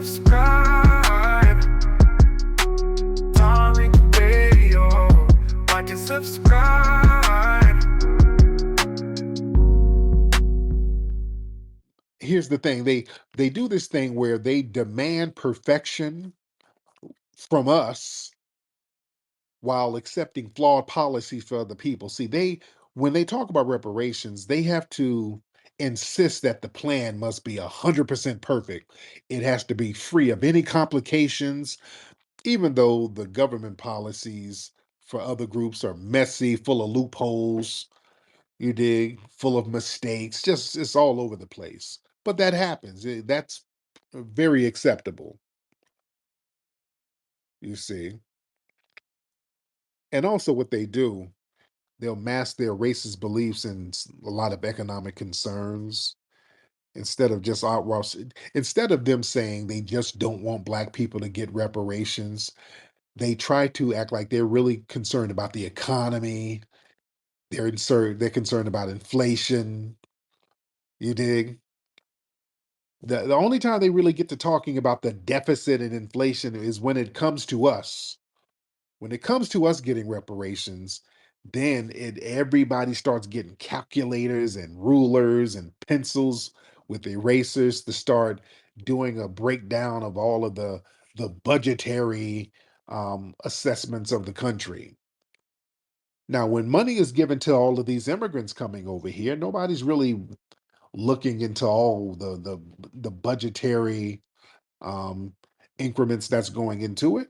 subscribe. Tariq Radio. Watch and subscribe. Here's the thing, they do this thing where they demand perfection from us while accepting flawed policies for other people. See, when they talk about reparations, they have to insist that the plan must be 100% perfect. It has to be free of any complications, even though the government policies for other groups are messy, full of loopholes, you dig, full of mistakes, just it's all over the place. But that happens. That's very acceptable, you see. And also, what they do, they'll mask their racist beliefs and a lot of economic concerns instead of just outright. Instead of them saying they just don't want black people to get reparations, they try to act like they're really concerned about the economy. They're concerned about inflation. You dig? The only time they really get to talking about the deficit and inflation is when it comes to us. When it comes to us getting reparations, then everybody starts getting calculators and rulers and pencils with erasers to start doing a breakdown of all of the budgetary assessments of the country. Now, when money is given to all of these immigrants coming over here, nobody's really looking into all the budgetary um, increments that's going into it.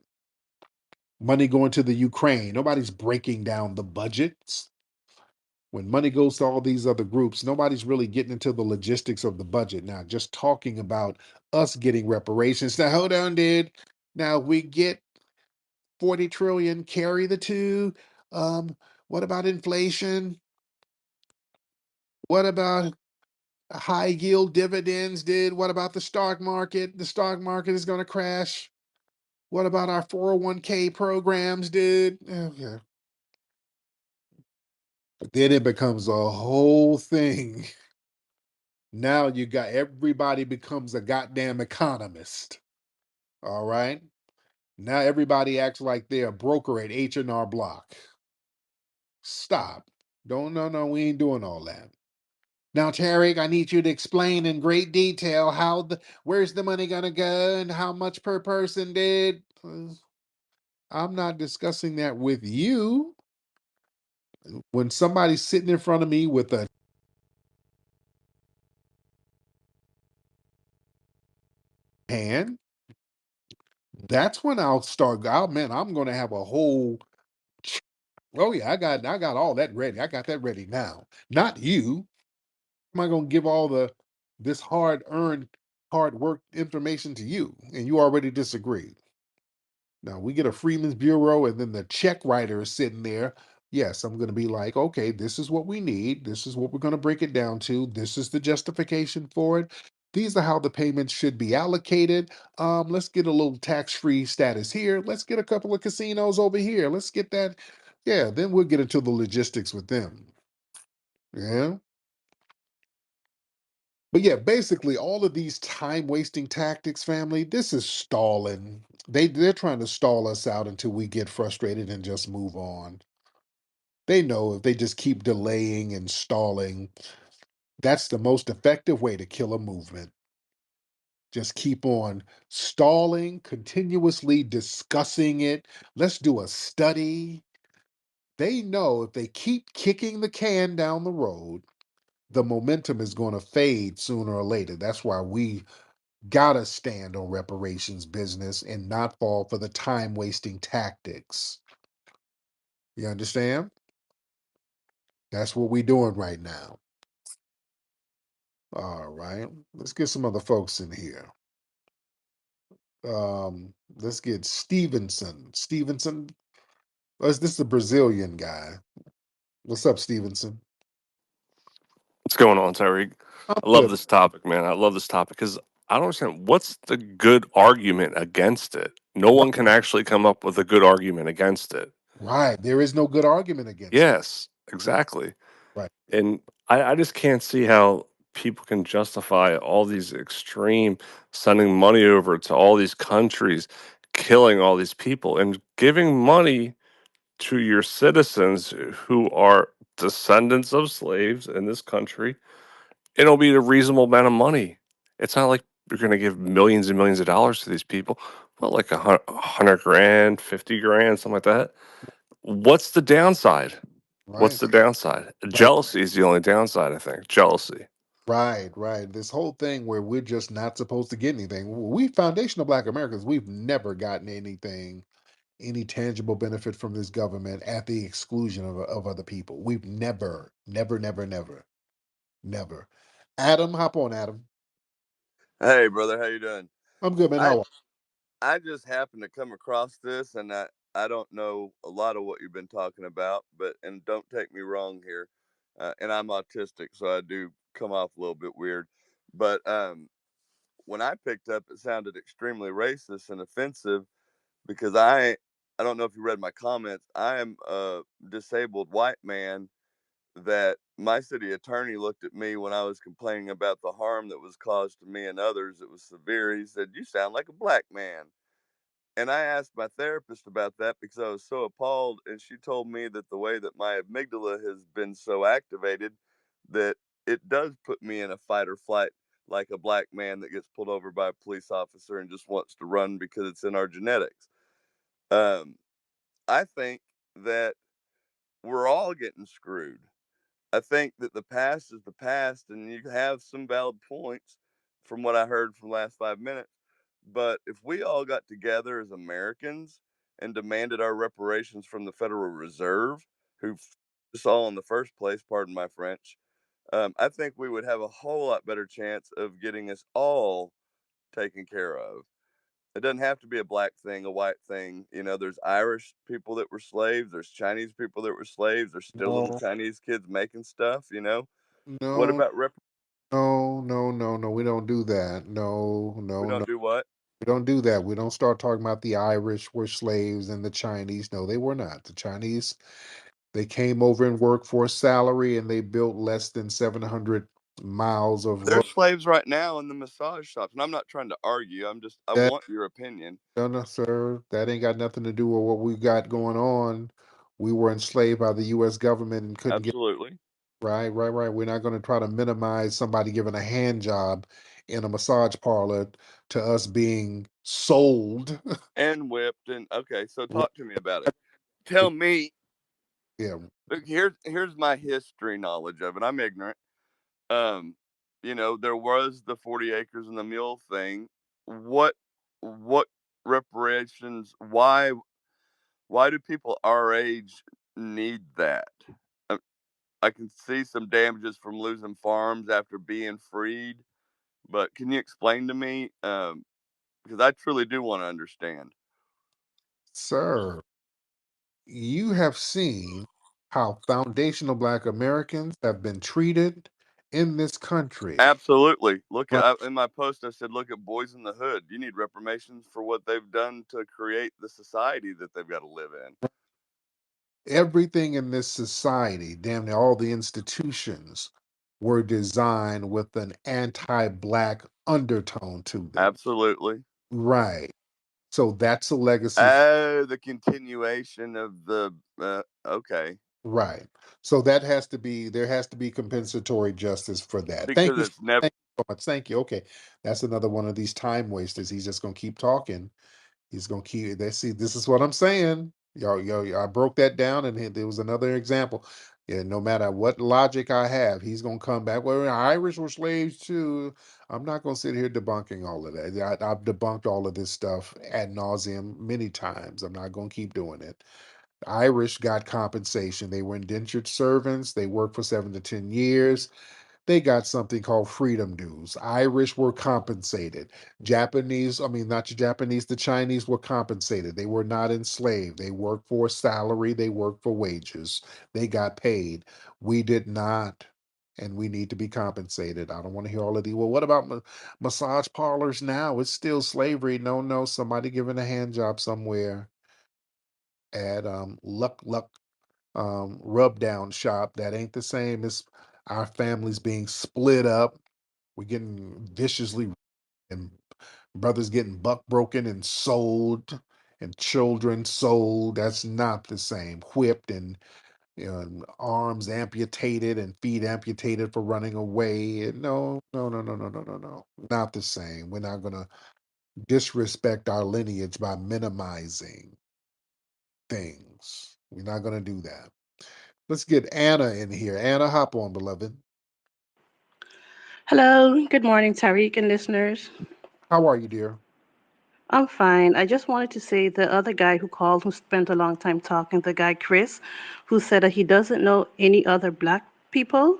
Money going to the Ukraine, nobody's breaking down the budgets. When money goes to all these other groups, nobody's really getting into the logistics of the budget. Now, just talking about us getting reparations. Now, hold on, dude. Now we get 40 trillion, carry the two. Um, what about inflation? What about high yield dividends, dude? What about the stock market? The stock market is going to crash. What about our 401k programs, dude? Okay. But then it becomes a whole thing. Now you got everybody becomes a goddamn economist. All right. Now everybody acts like they're a broker at H&R Block. Stop. Don't no, we ain't doing all that. Now, Tariq, I need you to explain in great detail where's the money gonna go and how much per person did. I'm not discussing that with you. When somebody's sitting in front of me with a hand, that's when I'll start. Oh man, I'm gonna have a whole. Oh yeah, I got all that ready. I got that ready now. Not you. Am I gonna give all this hard earned, hard work information to you, and you already disagree? Now we get a Freeman's Bureau, and then the check writer is sitting there. Yes, I'm going to be like, okay, this is what we need. This is what we're going to break it down to. This is the justification for it. These are how the payments should be allocated. Let's get a little tax-free status here. Let's get a couple of casinos over here. Let's get that. Yeah, then we'll get into the logistics with them. Yeah. But yeah, basically all of these time-wasting tactics, family, this is stalling. They're trying to stall us out until we get frustrated and just move on. They know if they just keep delaying and stalling, that's the most effective way to kill a movement. Just keep on stalling, continuously discussing it. Let's do a study. They know if they keep kicking the can down the road, the momentum is going to fade sooner or later. That's why we gotta stand on reparations business and not fall for the time wasting tactics. You understand? That's what we're doing right now. All right. Let's get some other folks in here. Let's get Stevenson. Stevenson. This is the Brazilian guy. What's up, Stevenson? What's going on, Tariq? I'm I love good. this topic, man. I love this topic because I don't understand what's the good argument against it. No one can actually come up with a good argument against it. Right. There is no good argument against it. Yes, exactly. Right. And I just can't see how people can justify all these extreme sending money over to all these countries, killing all these people, and giving money to your citizens who are descendants of slaves in this country, it'll be a reasonable amount of money. It's not like you're going to give millions and millions of dollars to these people. Well, like 100 grand, 50 grand, something like that. What's the downside? What's Right. the downside? Right. Jealousy is the only downside, I think. Jealousy. Right, right. This whole thing where we're just not supposed to get anything. We foundational Black Americans, we've never gotten anything, any tangible benefit from this government at the exclusion of other people. We've never, never, never, never, never. Adam, hop on, Adam. Hey, brother, how you doing? I'm good, man. I How are I just happened to come across this, and I don't know a lot of what you've been talking about, but and don't take me wrong here, and I'm autistic, so I do come off a little bit weird, but when I picked up, it sounded extremely racist and offensive because I don't know if you read my comments. I am a disabled white man that my city attorney looked at me when I was complaining about the harm that was caused to me and others. It was severe. He said, "You sound like a black man." And I asked my therapist about that because I was so appalled. And she told me that the way that my amygdala has been so activated that it does put me in a fight or flight like a black man that gets pulled over by a police officer and just wants to run because it's in our genetics. Um, I think that we're all getting screwed. I think that the past is the past, and you have some valid points from what I heard from the last 5 minutes. But if we all got together as Americans and demanded our reparations from the Federal Reserve, who us all in the first place, pardon my French, I think we would have a whole lot better chance of getting us all taken care of. It doesn't have to be a black thing, a white thing. You know, there's Irish people that were slaves. There's Chinese people that were slaves. There's still little you? Chinese kids making stuff. What No, about no, no, no, no. We don't do that. No, we no, no. don't do what? We don't do that. We don't start talking about the Irish were slaves and the Chinese. No, they were not. The Chinese, they came over and worked for a salary and they built less than 700 miles of They're road. slaves right now in the massage shops, and I'm not trying to argue. I That, want your opinion. no, no, sir. That ain't got nothing to do with what we got going on. We were enslaved by the U.S. government and couldn't get Absolutely. right, right, right. We're not going to try to minimize somebody giving a hand job in a massage parlor to us being sold. And whipped and okay, so Right, talk to me about it. Tell me, yeah, look, here's my history knowledge of it. I'm ignorant. Um, there was the 40 acres and the mule thing. What what reparations? Why do people our age need that? Uh, I can see some damages from losing farms after being freed, but can you explain to me? Because I truly do want to understand. sir. You have seen how foundational Black Americans have been treated in this country. Absolutely. Look Right. at in my post. I said, look at Boys in the Hood. You need reparations for what they've done to create the society that they've got to live in. Everything in this society, damn near all the institutions, were designed with an anti-Black undertone to them. Absolutely. Right. So that's a legacy. Oh, the continuation of the okay, Right. So that has to be, there has to be compensatory justice for that. because it's never Thank you so much. Thank you. Okay. That's another one of these time wasters. He's just gonna keep talking. He's gonna keep they see this is what I'm saying. I broke that down and there was another example. Yeah, no matter what logic I have, he's gonna come back. Well, Irish were slaves too. I'm not gonna sit here debunking all of that. I've debunked all of this stuff ad nauseum many times. I'm not gonna keep doing it. Irish got compensation. They were indentured servants. They worked for 7 to 10 years. They got something called freedom dues. Irish were compensated. Japanese, I mean, not the Japanese, the Chinese were compensated. They were not enslaved. They worked for a salary. They worked for wages. They got paid. We did not. And we need to be compensated. I don't want to hear all of the, well, what about massage parlors now? It's still slavery. No, no, somebody giving a hand job somewhere at Luck Luck rub down shop. That ain't the same as our families being split up. We're getting viciously, and brothers getting buck broken and sold, and children sold. That's not the same. Whipped and, and arms amputated and feet amputated for running away. No, no, no, no, no, no, no, no. Not the same. We're not gonna disrespect our lineage by minimizing things. We're not gonna do that. Let's get Anna in here. Anna, hop on, beloved. Hello, good morning, Tariq and listeners. How are you, dear? I'm fine. I just wanted to say the other guy who called, who spent a long time talking, the guy Chris, who said that he doesn't know any other black people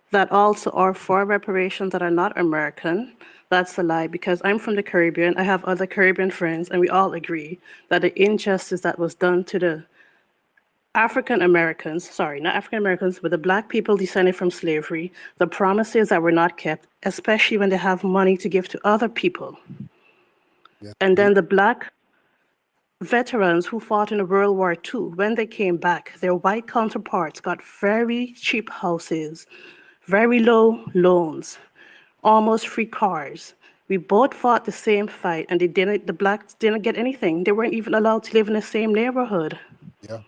that also are for reparations that are not American. That's a lie because I'm from the Caribbean. I have other Caribbean friends, and we all agree that the injustice that was done to the African Americans, sorry, not African Americans, but the black people descended from slavery, the promises that were not kept, especially when they have money to give to other people. Yes, And indeed. then the black veterans who fought in World War II, when they came back, their white counterparts got very cheap houses, very low loans, almost free cars. We both fought the same fight, and the blacks didn't get anything. They weren't even allowed to live in the same neighborhood. Yeah.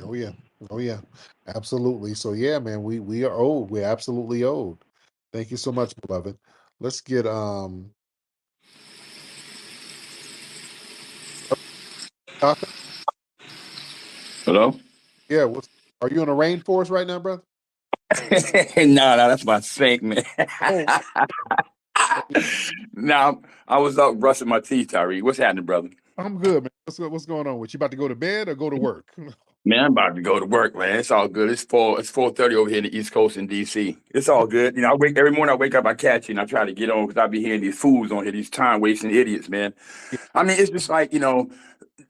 Oh yeah. Oh yeah. Absolutely. So yeah, man, we are owed. We're absolutely owed. Thank you so much, beloved. Let's get Doctor. Hello? Yeah, what's are you in a rainforest right now, brother? No, that's my sink, man. Oh, okay. Now, I was up brushing my teeth, Tariq. What's happening, brother? I'm good, man. What's going on with you? About to go to bed or go to work? Man, I'm about to go to work, man. It's all good. It's 4:30 over here in the East Coast in DC. It's all good. You know, I wake every morning. I wake up, I catch you, and I try to get on because I be hearing these fools on here, these time wasting idiots, man. Yeah, I mean, it's just like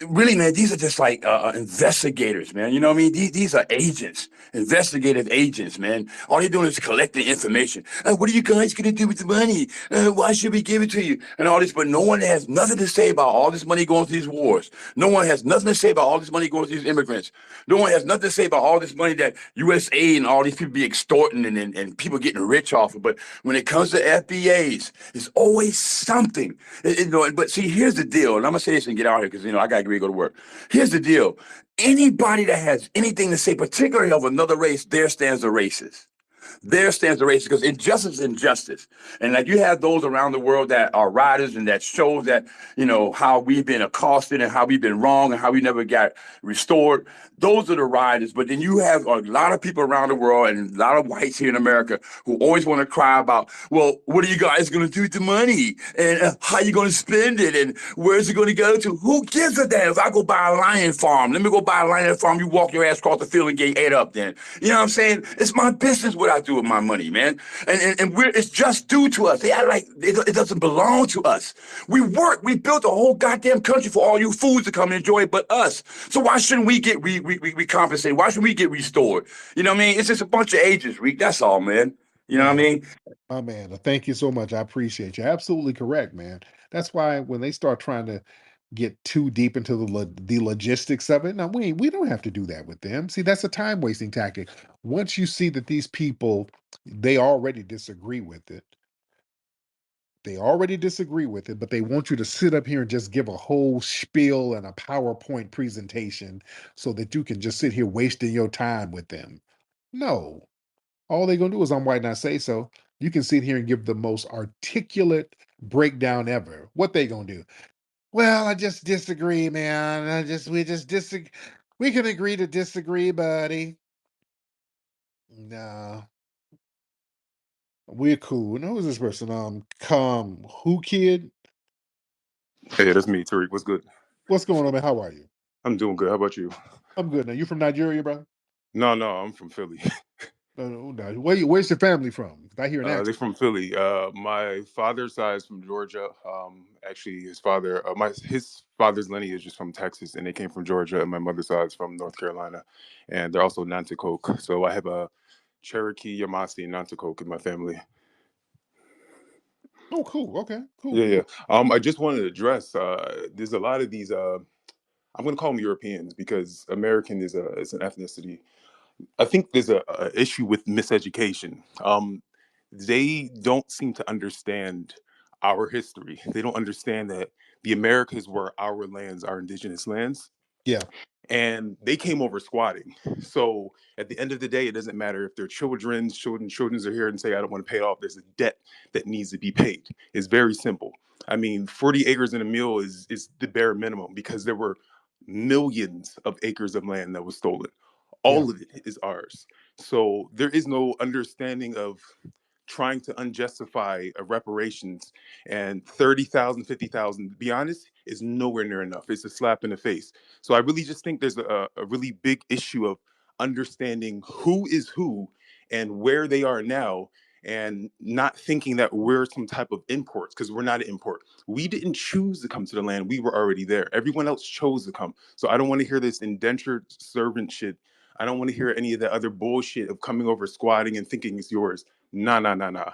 really, man, these are just like investigators, man. You know what I mean? These are agents, investigative agents, man. All they're doing is collecting information. What are you guys going to do with the money? Why should we give it to you? And all this, but no one has nothing to say about all this money going to these wars. No one has nothing to say about all this money going to these immigrants. No one has nothing to say about all this money that USA and all these people be extorting and people getting rich off of. But when it comes to FBAs, it's always something. But see, here's the deal, and I'm gonna say this and get out here because I gotta agree to go to work. Here's the deal: anybody that has anything to say, particularly of another race, there stands the racist. There stands the racism because injustice is injustice. And like you have those around the world that are riders and that shows that, how we've been accosted and how we've been wrong and how we never got restored. Those are the riders. But then you have a lot of people around the world and a lot of whites here in America who always want to cry about, well, what are you guys going to do with the money? And how are you going to spend it? And where's it going to go to? Who gives a damn? If I go buy a lion farm, let me go buy a lion farm. You walk your ass across the field and get ate up then. You know what I'm saying? It's my business what I do with my money, man. And it's just due to us. They act like it doesn't belong to us. We work. We built a whole goddamn country for all you fools to come and enjoy it but us. So why shouldn't we get we compensated? Why should we get restored? You know what I mean? It's just a bunch of agents, Reek. That's all, man. You know what I man. mean? Oh man, thank you so much. I appreciate you. Absolutely correct, man. That's why when they start trying to get too deep into the logistics of it, now we don't have to do that with them. See, that's a time wasting tactic. Once you see that these people they already disagree with it, but they want you to sit up here and just give a whole spiel and a PowerPoint presentation so that you can just sit here wasting your time with them. No, all they're gonna do is I'm white and I say so. You can sit here and give the most articulate breakdown ever. What they gonna do? Well, I just disagree, man. We just disagree. We can agree to disagree, buddy. No, we're cool. No, who's this person? Come, who kid? Hey, that's me, Tariq. What's good? What's going on, man? How are you? I'm doing good. How about you? I'm good. Now you from Nigeria, brother? No, I'm from Philly. No. Where's your family from? I hear an They're accent. from Philly. My father's side is from Georgia. Actually, his father's lineage is from Texas, and they came from Georgia. And my mother's side is from North Carolina, and they're also Nanticoke. So I have a Cherokee, Yamasee, and Nanticoke in my family. Oh, cool. Okay, cool, Yeah. cool. I just wanted to address. There's a lot of these. I'm going to call them Europeans because American is an ethnicity. I think there's a issue with miseducation. They don't seem to understand our history. They don't understand that the Americas were our lands, our indigenous lands, Yeah. and they came over squatting. So at the end of the day, it doesn't matter if their children's are here and say, I don't want to pay it off. There's a debt that needs to be paid. It's very simple. I mean, 40 acres and a mule is the bare minimum because there were millions of acres of land that was stolen. Yeah. All of it is ours. So there is no understanding of trying to unjustify a reparations, and 30,000, 50,000, to be honest, is nowhere near enough. It's a slap in the face. So I really just think there's a really big issue of understanding who is who and where they are now, and not thinking that we're some type of imports, because we're not an import. We didn't choose to come to the land. We were already there. Everyone else chose to come. So I don't want to hear this indentured servant shit. I don't want to hear any of the other bullshit of coming over squatting and thinking it's yours. Nah, nah, nah, nah.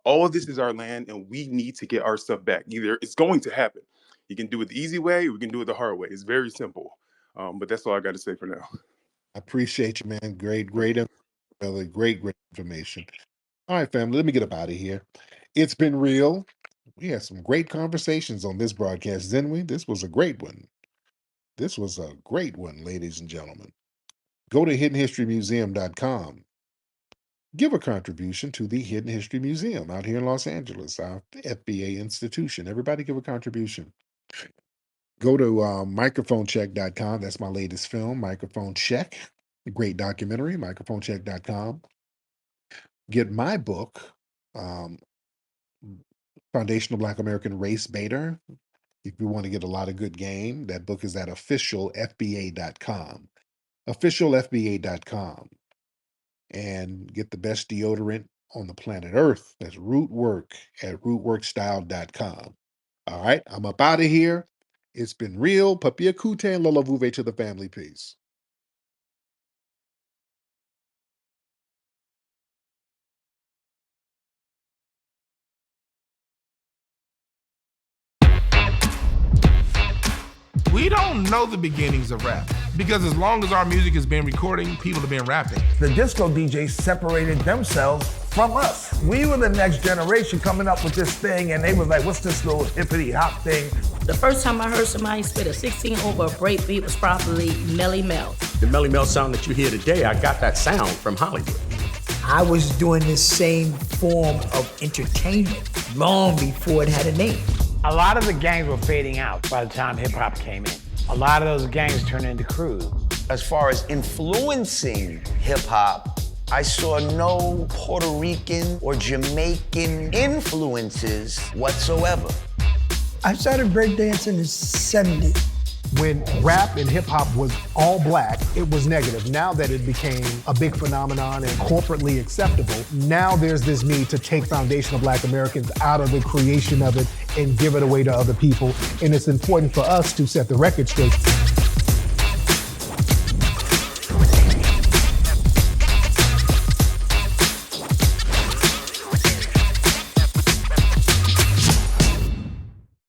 All of this is our land, and we need to get our stuff back. Either it's going to happen. You can do it the easy way, or we can do it the hard way. It's very simple. But that's all I got to say for now. I appreciate you, man. Great, great, really great information. All right, family, let me get up out of here. It's been real. We had some great conversations on this broadcast, didn't we? This was a great one. This was a great one, ladies and gentlemen. Go to hiddenhistorymuseum.com. Give a contribution to the Hidden History Museum out here in Los Angeles, our FBA institution. Everybody give a contribution. Go to microphonecheck.com. That's my latest film, Microphone Check. Great documentary, microphonecheck.com. Get my book, um, Foundational Black American Race Baiter. If you want to get a lot of good game, that book is at officialfba.com. Officialfba.com. And get the best deodorant on the planet Earth. That's Rootwork at rootworkstyle.com. All right, I'm up out of here. It's been real. Papia Kute and Lola Vuve to the family. Peace. We don't know the beginnings of rap because as long as our music has been recording, people have been rapping. The disco DJs separated themselves from us. We were the next generation coming up with this thing, and they were like, what's this little hippity hop thing? The first time I heard somebody spit a 16 over a breakbeat was probably Melly Mel. The Melly Mel sound that you hear today, I got that sound from Hollywood. I was doing this same form of entertainment long before it had a name. A lot of the gangs were fading out by the time hip-hop came in. A lot of those gangs turned into crews. As far as influencing hip-hop, I saw no Puerto Rican or Jamaican influences whatsoever. I started breakdancing in the 70s. When rap and hip hop was all black, it was negative. Now that it became a big phenomenon and corporately acceptable, now there's this need to take foundational Black Americans out of the creation of it and give it away to other people. And it's important for us to set the record straight.